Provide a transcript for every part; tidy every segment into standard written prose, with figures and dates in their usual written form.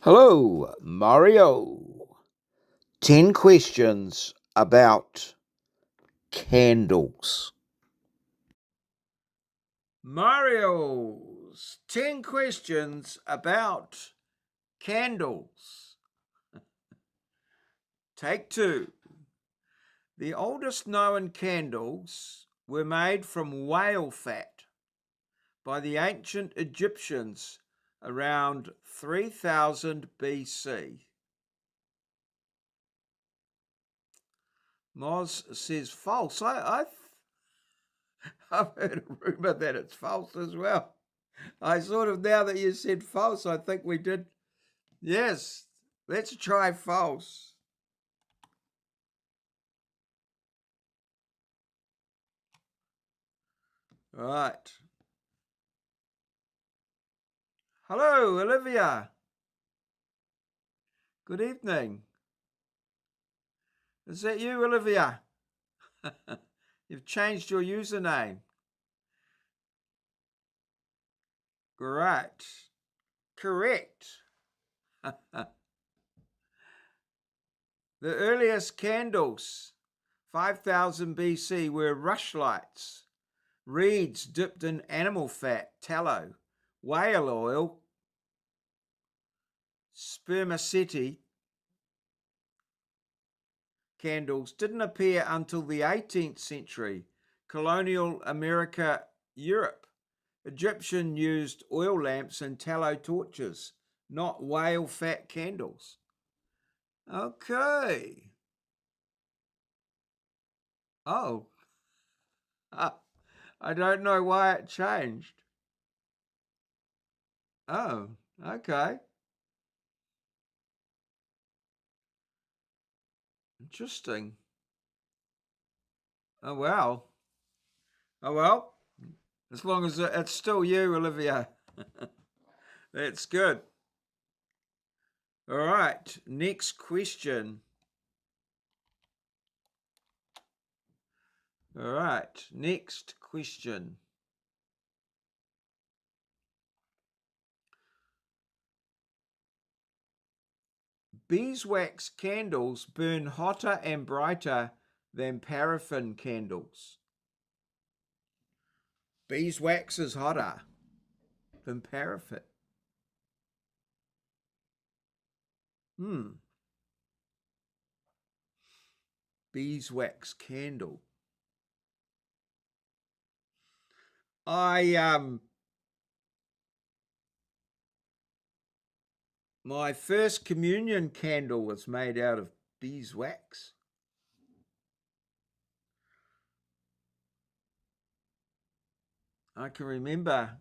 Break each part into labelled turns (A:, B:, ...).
A: Hello, Mario. 10 questions about candles. Mario's 10 questions about candles. Take 2. The oldest known candles were made from whale fat by the ancient Egyptians around 3000 BC. Moz says false. I've heard a rumour that it's false as well. I sort of, now that you said false, I think we did. Yes, let's try false. Right. Hello, Olivia. Good evening. Is that you, Olivia? You've changed your username. Great. Correct. The earliest candles, 5000 BC, were rushlights, reeds dipped in animal fat, tallow, whale oil, spermaceti. Candles didn't appear until the 18th century, colonial America, Europe. Egyptian used oil lamps and tallow torches, not whale fat candles. Okay. Oh, I don't know why it changed. Oh, okay. Interesting. Oh, well. Oh, well. As long as it's still you, Olivia. That's good. All right. Next question. All right. Next question. Beeswax candles burn hotter and brighter than paraffin candles. Beeswax is hotter than paraffin. Beeswax candle. I my first communion candle was made out of beeswax. I can remember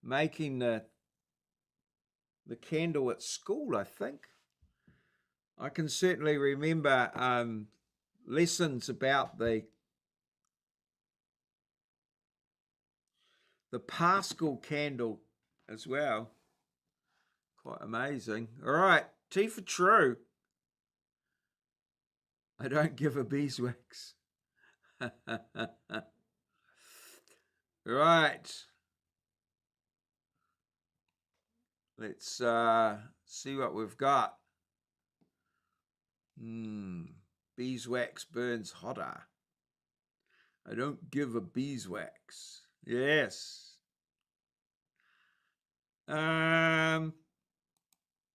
A: making the candle at school, I think. I can certainly remember lessons about the Paschal candle as well. Quite amazing. All right, T for true. I don't give a beeswax. Right. Let's see what we've got. Beeswax burns hotter. I don't give a beeswax. Yes.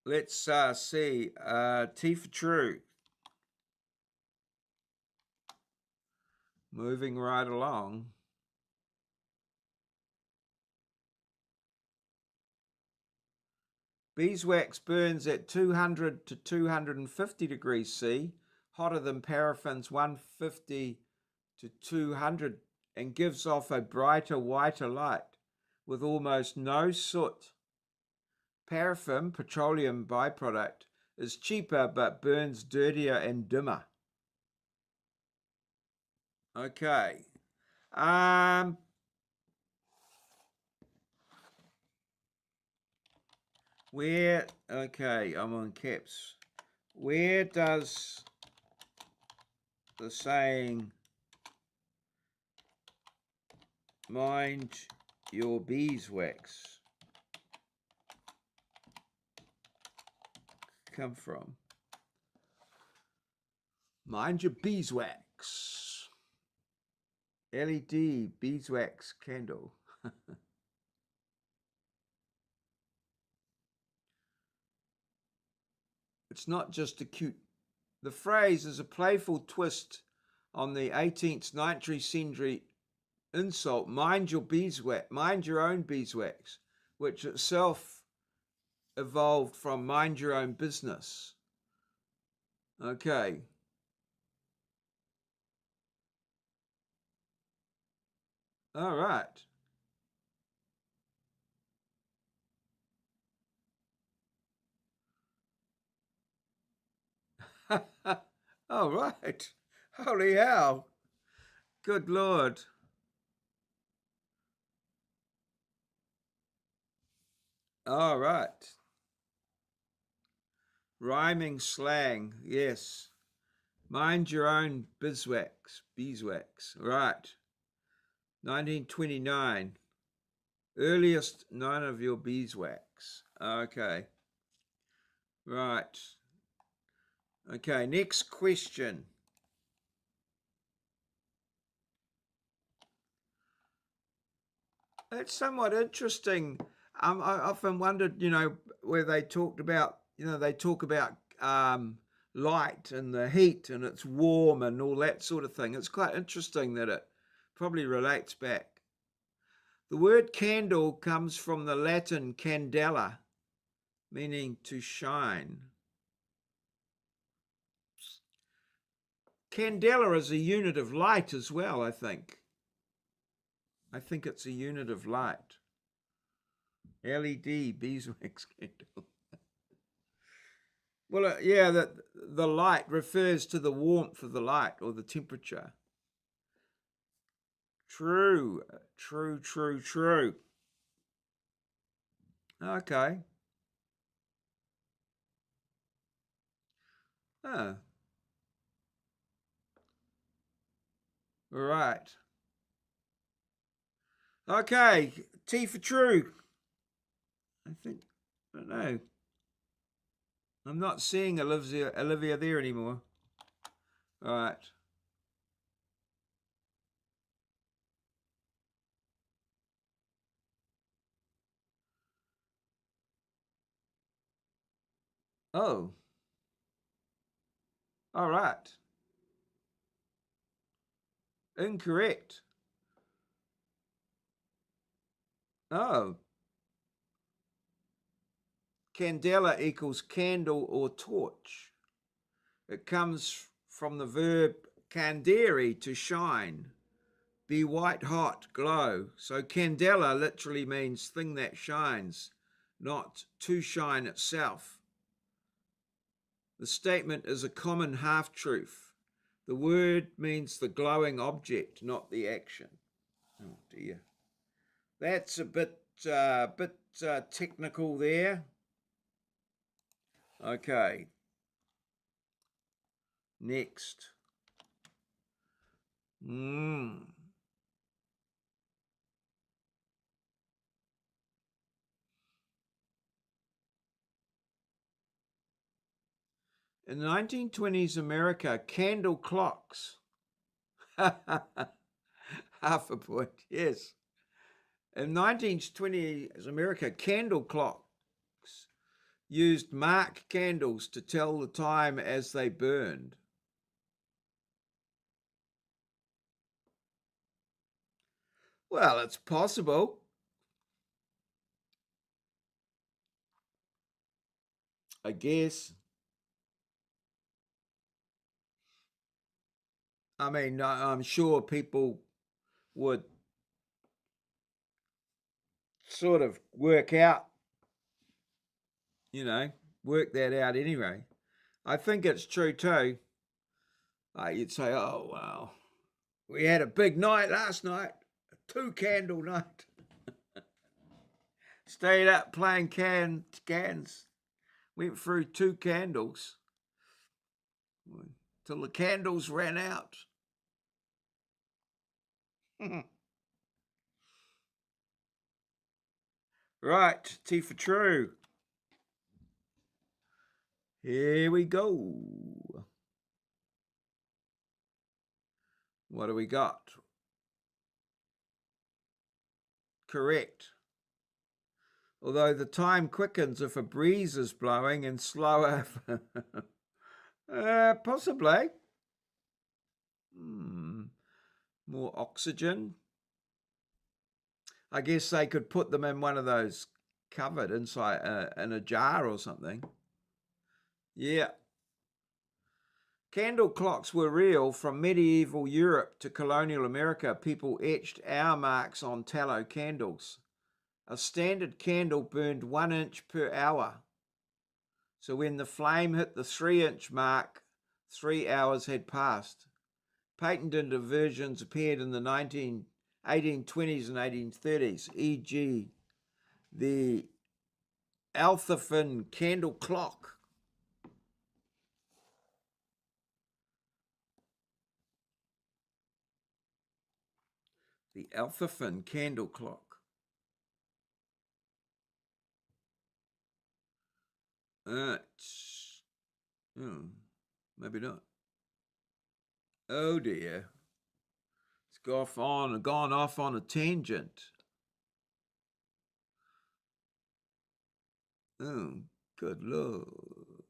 A: Let's see. T for true. Moving right along. Beeswax burns at 200 to 250 degrees C, hotter than paraffin's 150 to 200, and gives off a brighter, whiter light with almost no soot. Paraffin, petroleum byproduct, is cheaper but burns dirtier and dimmer. Okay. Okay, I'm on caps. Where does the saying, mind your beeswax, come from? Mind your beeswax. LED beeswax candle. It's not just a cute. The phrase is a playful twist on the 18th, 19th century insult, mind your beeswax, mind your own beeswax, which itself evolved from mind your own business. Okay. All right. All right. Holy hell. Good Lord. All right. Rhyming slang. Yes. Mind your own beeswax. Right. 1929. Earliest none of your beeswax. Okay. Right. Okay, next question. It's somewhat interesting. I often wondered, where they talked about, they talk about light and the heat and it's warm and all that sort of thing. It's quite interesting that it probably relates back. The word candle comes from the Latin candela, meaning to shine. Candela is a unit of light as well, I think. I think it's a unit of light. LED beeswax candle. Well, yeah, the light refers to the warmth of the light or the temperature. True. Okay. Oh, right. Okay, T for true. I think, I don't know. I'm not seeing Olivia there anymore. All right. Oh, all right. Incorrect. Oh, candela equals candle or torch. It comes from the verb candere, to shine, be white hot, glow. So candela literally means thing that shines, not to shine itself. The statement is a common half-truth. The word means the glowing object, not the action. Oh dear. That's a bit technical there. Okay. Next. In 1920s America, candle clocks. Half a point, yes. In 1920s America, candle clocks used mark candles to tell the time as they burned. Well, it's possible. I guess. I mean, I'm sure people would sort of work that out anyway. I think it's true too. You'd say, oh, wow, we had a big night last night, a two candle night. Stayed up playing cans, went through two candles till the candles ran out. Right, T for true. Here we go. What do we got? Correct. Although the time quickens if a breeze is blowing and slower. Possibly. More oxygen. I guess they could put them in one of those covered inside in a jar or something. Yeah. Candle clocks were real. From medieval Europe to colonial America, people etched hour marks on tallow candles. A standard candle burned 1 inch per hour. So when the flame hit the 3-inch mark, 3 hours had passed. Patented versions appeared in the 1820s and 1830s, e.g. the Althafin candle clock. The Althafin candle clock. Maybe not. Oh dear. It's gone off on a tangent. Oh, good Lord.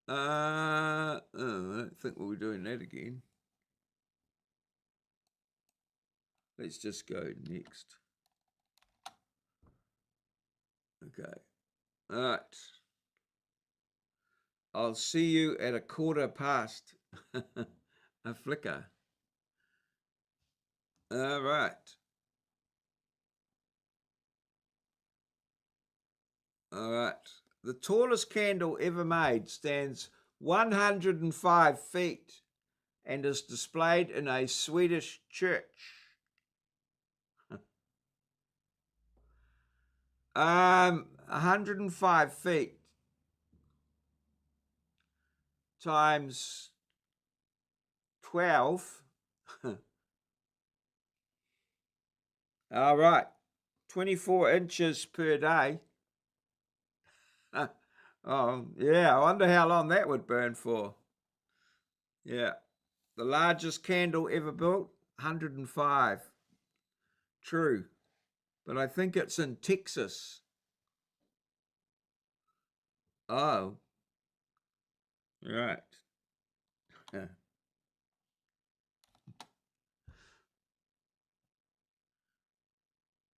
A: I don't think we'll be doing that again. Let's just go next. Okay. All right. I'll see you at 1/4 a flicker. All right. All right. The tallest candle ever made stands 105 feet and is displayed in a Swedish church. 105 feet times 12. All right. 24 inches per day. Oh, yeah. I wonder how long that would burn for. Yeah. The largest candle ever built, 105. True. But I think it's in Texas. Oh. Right. Yeah.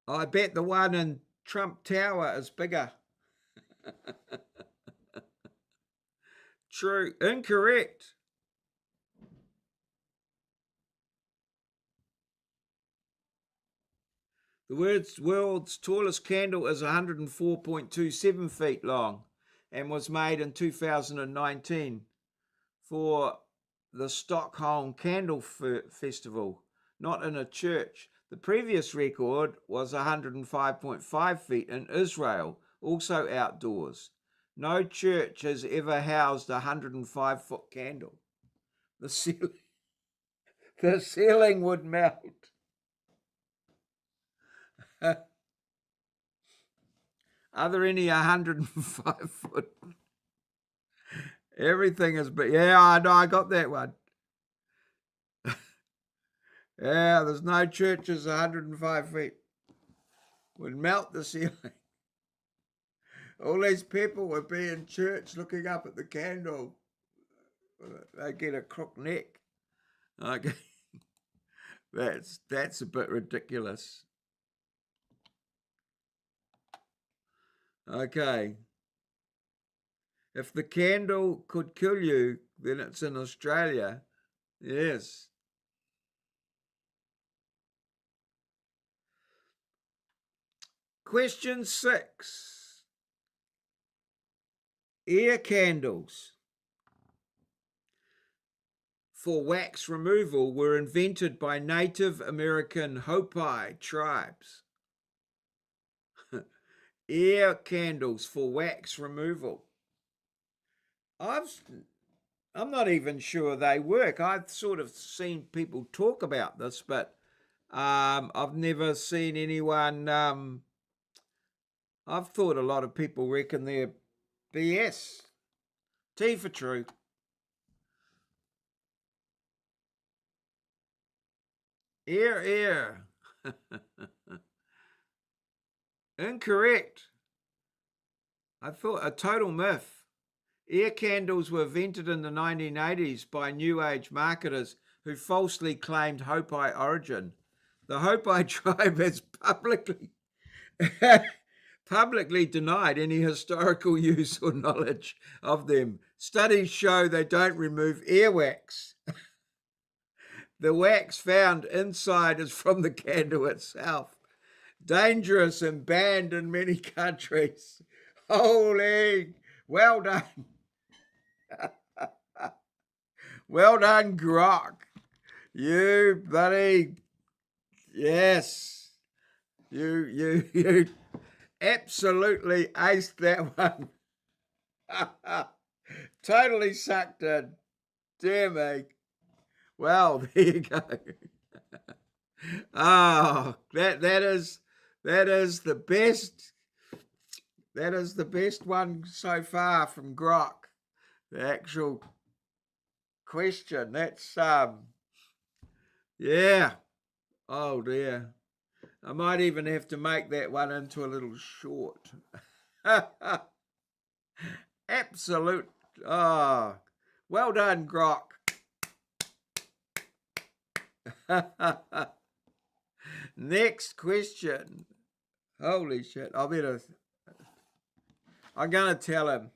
A: I bet the one in Trump Tower is bigger. True. Incorrect. The world's tallest candle is 104.27 feet long and was made in 2019 for the Stockholm Candle Festival, not in a church. The previous record was 105.5 feet in Israel, also outdoors. No church has ever housed a 105-foot candle. The ceiling would melt. Are there any 105-foot? Everything is big. Yeah, I know. I got that one. Yeah, there's no churches 105 feet. Would melt the ceiling. All these people would be in church looking up at the candle. They get a crook neck. Okay. That's a bit ridiculous. Okay. If the candle could kill you, then it's in Australia. Yes. Question 6. Air candles for wax removal were invented by Native American Hopi tribes. Air candles for wax removal. I'm not even sure they work. I've sort of seen people talk about this, but I've never seen anyone. I've thought a lot of people reckon they're BS. T for true. Ear. Incorrect. I thought a total myth. Ear candles were invented in the 1980s by New Age marketers who falsely claimed Hopi origin. The Hopi tribe has publicly denied any historical use or knowledge of them. Studies show they don't remove earwax. The wax found inside is from the candle itself. Dangerous and banned in many countries. Holy, well done. Well done, Grok. You buddy. Yes. You absolutely aced that one. Totally sucked in. Dear me. Well, there you go. Oh, that is the best. That is the best one so far from Grok. The actual question. That's yeah. Oh dear. I might even have to make that one into a little short. Absolute. Oh, well done, Grok. Next question. Holy shit. I'm going to tell him.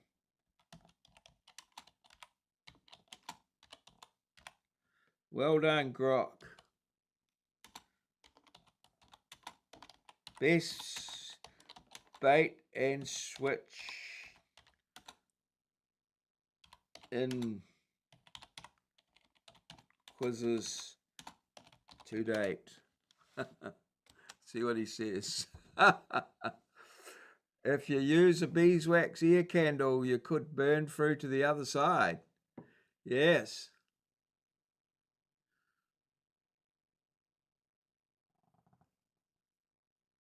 A: Well done, Grok. Best bait and switch in quizzes to date. See what he says. If you use a beeswax ear candle, you could burn through to the other side. Yes.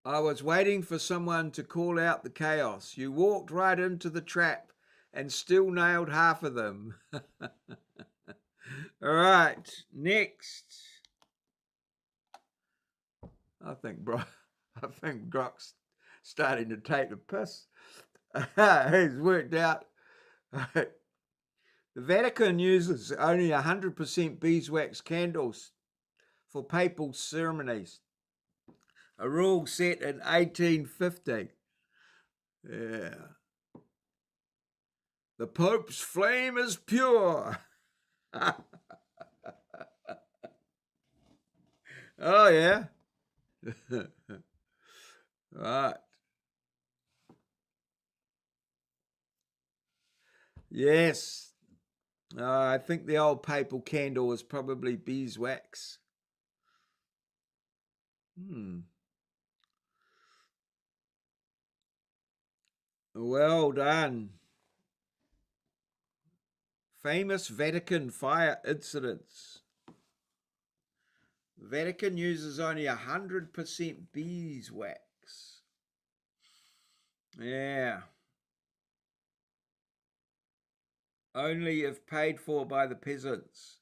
A: I was waiting for someone to call out the chaos. You walked right into the trap and still nailed half of them. All right, next. I think Grok's starting to take the piss. He's worked out. The Vatican uses only 100% beeswax candles for papal ceremonies. A rule set in 1850. Yeah. The Pope's flame is pure. Oh, yeah. Right. Yes. I think the old papal candle was probably beeswax. Well done. Famous Vatican fire incidents. The Vatican uses only 100% beeswax. Yeah. Only if paid for by the peasants.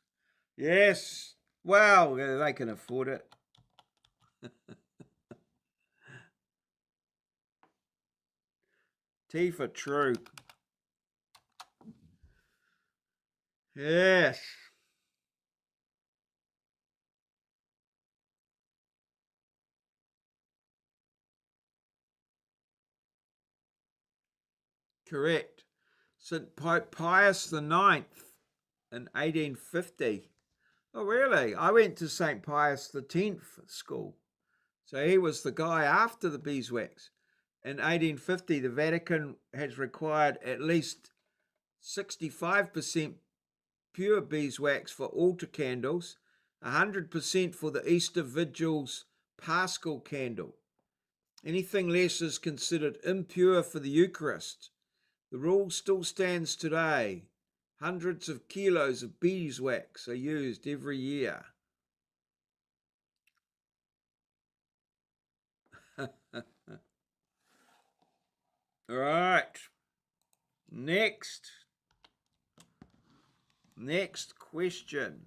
A: Yes. Well, they can afford it. T for true. Yes. Correct. St. Pope Pius IX in 1850. Oh, really? I went to St. Pius X school. So he was the guy after the beeswax. In 1850, the Vatican has required at least 65% pure beeswax for altar candles, 100% for the Easter Vigil's Paschal candle. Anything less is considered impure for the Eucharist. The rule still stands today. Hundreds of kilos of beeswax are used every year. All right. Next. Next question.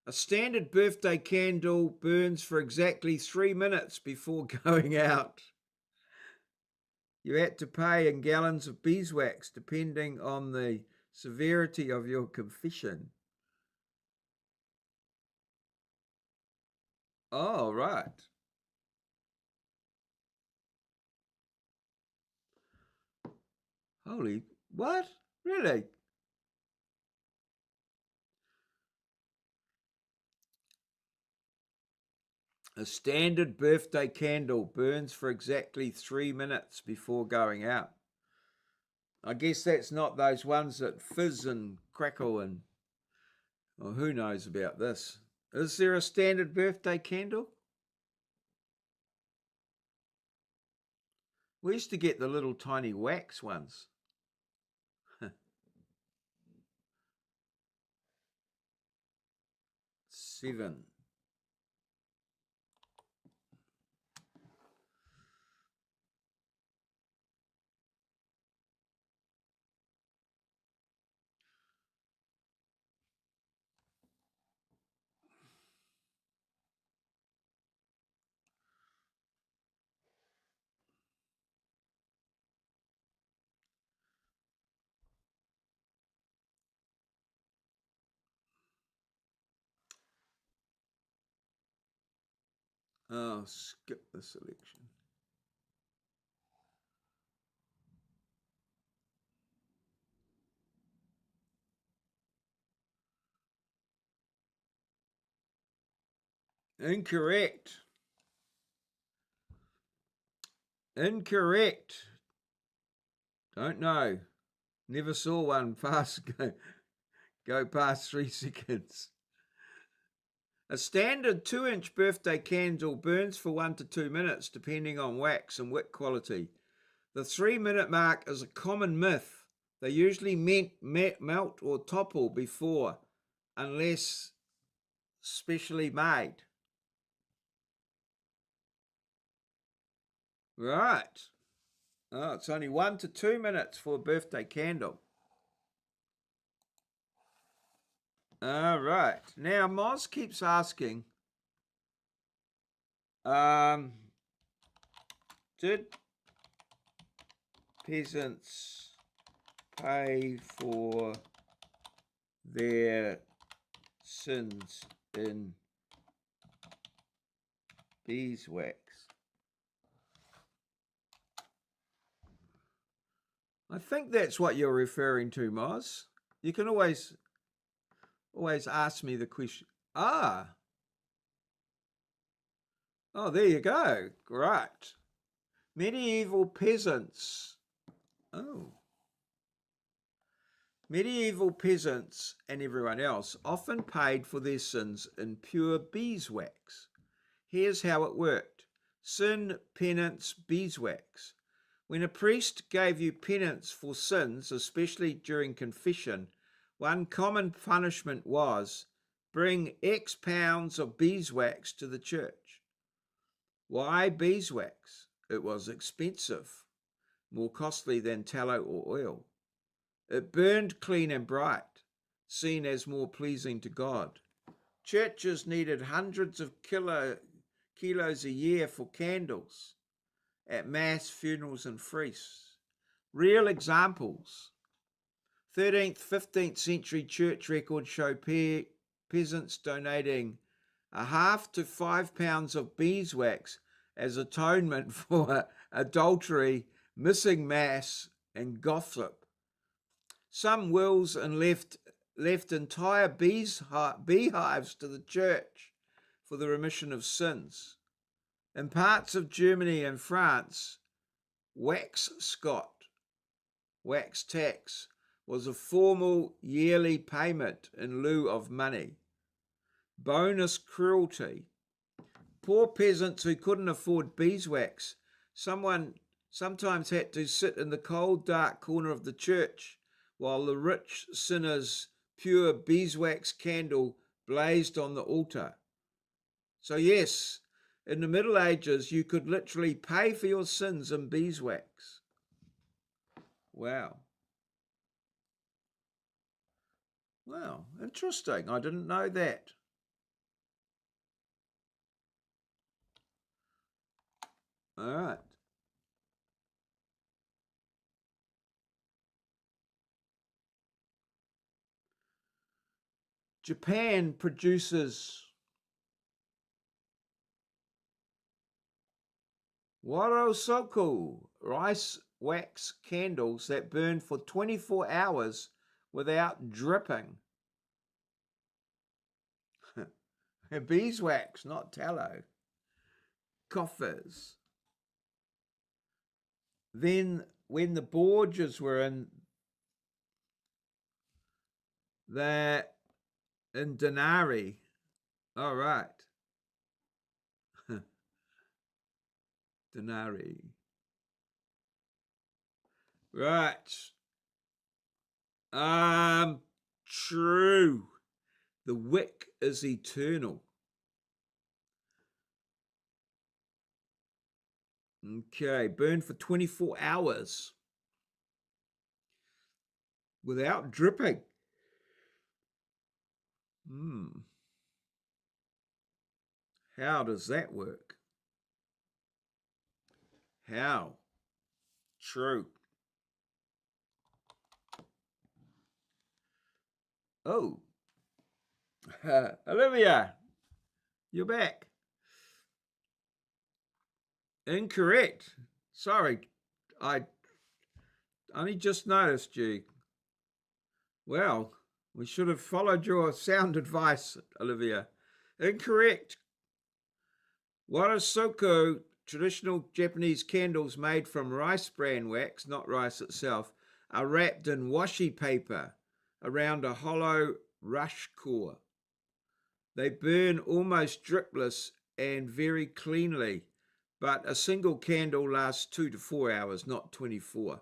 A: A standard birthday candle burns for exactly 3 minutes before going out. You had to pay in gallons of beeswax depending on the severity of your confession. Oh, right. Holy, what? Really? A standard birthday candle burns for exactly 3 minutes before going out. I guess that's not those ones that fizz and crackle and, well, who knows about this? Is there a standard birthday candle? We used to get the little tiny wax ones. 7. Oh, skip the selection. Incorrect. Incorrect. Don't know. Never saw one go past 3 seconds. A standard 2-inch birthday candle burns for 1 to 2 minutes, depending on wax and wick quality. The 3-minute mark is a common myth. They usually melt or topple before, unless specially made. Right. Oh, it's only 1 to 2 minutes for a birthday candle. All right. Now, Moz keeps asking, did peasants pay for their sins in beeswax? I think that's what you're referring to, Moz. You can always ask me the question. Oh, there you go. Right. Medieval peasants. Oh. Medieval peasants and everyone else often paid for their sins in pure beeswax. Here's how it worked. Sin, penance, beeswax. When a priest gave you penance for sins, especially during confession, one common punishment was bring X pounds of beeswax to the church. Why beeswax? It was expensive, more costly than tallow or oil. It burned clean and bright, seen as more pleasing to God. Churches needed hundreds of kilos a year for candles at mass, funerals, and feasts. Real examples. 13th, 15th century church records show peasants donating 1/2 to 5 pounds of beeswax as atonement for adultery, missing mass, and gossip. Some wills and left entire beehives to the church for the remission of sins. In parts of Germany and France, wax tax, was a formal yearly payment in lieu of money. Bonus cruelty. Poor peasants who couldn't afford beeswax sometimes had to sit in the cold, dark corner of the church while the rich sinner's pure beeswax candle blazed on the altar. So yes, In the Middle Ages, you could literally pay for your sins in beeswax. Wow. Wow, interesting. I didn't know that. All right. Japan produces Warosoku rice wax candles that burn for 24 hours without dripping. Beeswax, not tallow. Coffers. Then, when the Borgias were in Denari. All right. Denari. Right. True. The wick is eternal. Okay, burn for 24 hours without dripping. How does that work? How? True. Oh, Olivia, you're back. Incorrect. Sorry, I only just noticed you. Well, we should have followed your sound advice, Olivia. Incorrect. Warasoko, traditional Japanese candles made from rice bran wax, not rice itself, are wrapped in washi paper around a hollow rush core. They burn almost dripless and very cleanly, but a single candle lasts 2 to 4 hours, not 24.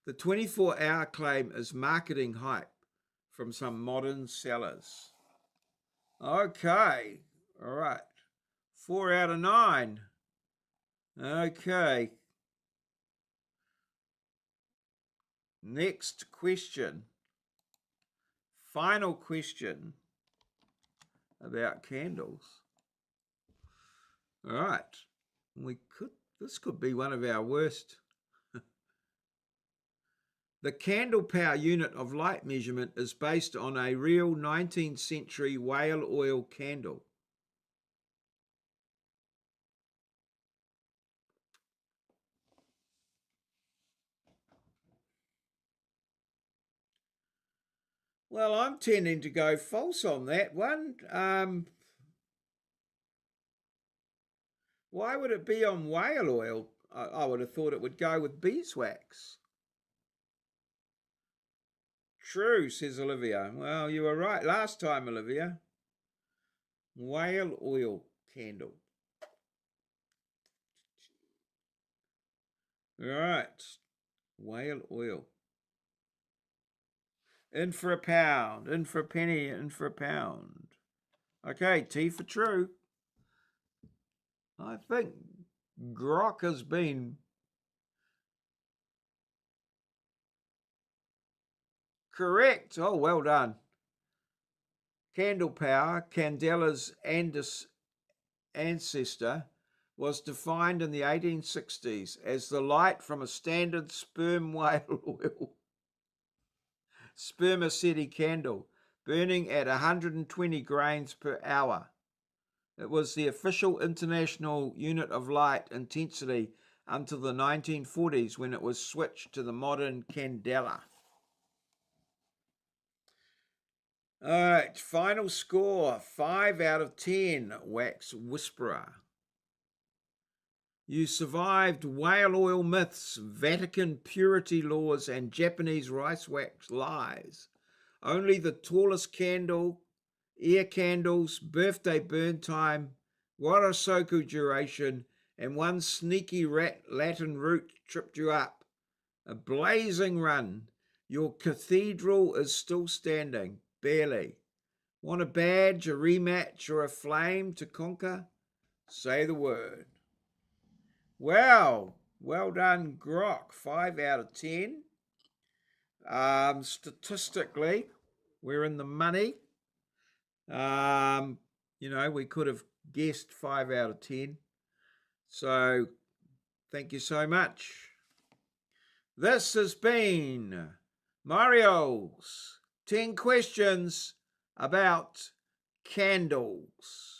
A: The 24-hour claim is marketing hype from some modern sellers. Okay, all right. 4 out of 9. Okay. Next question. Final question about candles. All right. This could be one of our worst. The candle power unit of light measurement is based on a real 19th century whale oil candle. Well, I'm tending to go false on that one. Why would it be on whale oil? I would have thought it would go with beeswax. True, says Olivia. Well, you were right last time, Olivia. Whale oil candle. Right. Whale oil. In for a pound, in for a penny, in for a pound. Okay, T for true. I think grok has been correct. Oh, well done. Candle power, candela's ancestor, was defined in the 1860s as the light from a standard sperm whale oil spermaceti candle burning at 120 grains per hour. It was the official international unit of light intensity until the 1940s, when it was switched to the modern candela. All right, final score, 5 out of 10, Wax Whisperer. You survived whale oil myths, Vatican purity laws, and Japanese rice wax lies. Only the tallest candle, air candles, birthday burn time, Warasoku duration, and one sneaky Latin root tripped you up. A blazing run. Your cathedral is still standing, barely. Want a badge, a rematch, or a flame to conquer? Say the word. Well done, Grok. 5 out of 10. Statistically, we're in the money. We could have guessed 5 out of 10. So thank you so much. This has been Mario's 10 questions about candles.